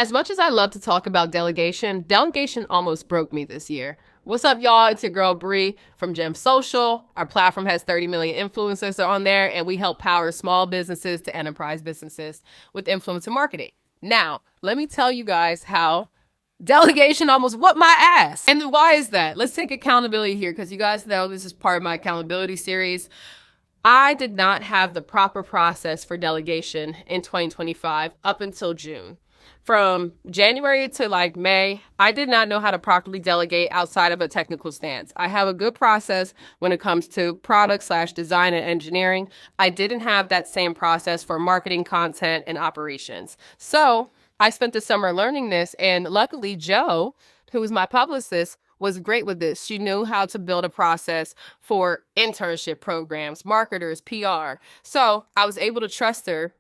As much as I love to talk about delegation almost broke me this year. What's up, y'all? It's your girl Bree from Gem Social. Our platform has 30 million influencers on there, and we help power small businesses to enterprise businesses with influencer marketing. Now, let me tell you guys how delegation almost whooped my ass. And why is that? Let's take accountability here, because you guys know this is part of my accountability series. I did not have the proper process for delegation in 2025 up until June. From January to like May, I did not know how to properly delegate outside of a technical stance. I have a good process when it comes to product / design and engineering. I didn't have that same process for marketing, content, and operations. So I spent the summer learning this, and luckily Joe, who was my publicist, was great with this. She knew how to build a process for internship programs, marketers, PR. So I was able to trust her,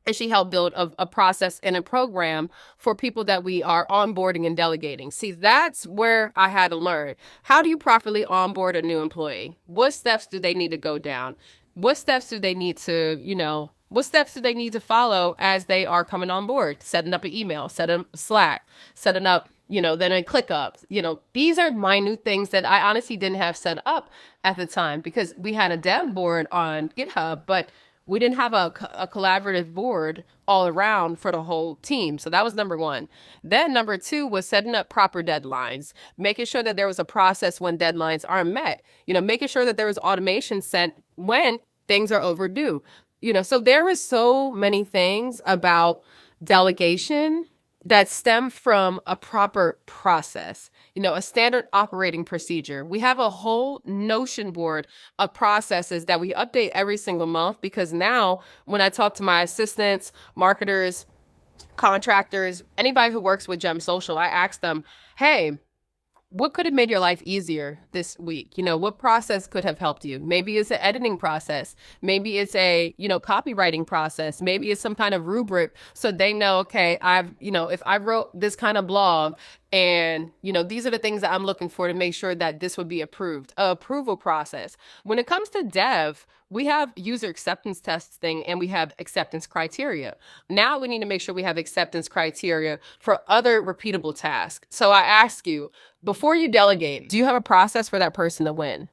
and she helped build a process and a program for people that we are onboarding and delegating. See, that's where I had to learn. How do you properly onboard a new employee? What steps do they need to go down? What steps do they need to, what steps do they need to follow as they are coming on board? Setting up an email, setting up Slack, setting up, then a ClickUp. These are minute things that I honestly didn't have set up at the time because we had a dev board on GitHub, but we didn't have a collaborative board all around for the whole team. So that was number one. Then number two was setting up proper deadlines, making sure that there was a process when deadlines aren't met, making sure that there was automation sent when things are overdue. So there was so many things about delegation that stem from a proper process, a standard operating procedure. We have a whole Notion board of processes that we update every single month, because now when I talk to my assistants, marketers, contractors, anybody who works with Gem Social, I ask them, hey, what could have made your life easier this week? What process could have helped you? Maybe it's an editing process. Maybe it's a, copywriting process. Maybe it's some kind of rubric so they know, okay, if I wrote this kind of blog and, these are the things that I'm looking for to make sure that this would be approved, approval process. When it comes to dev, we have user acceptance testing and we have acceptance criteria. Now we need to make sure we have acceptance criteria for other repeatable tasks. So I ask you, before you delegate, do you have a process for that person to win?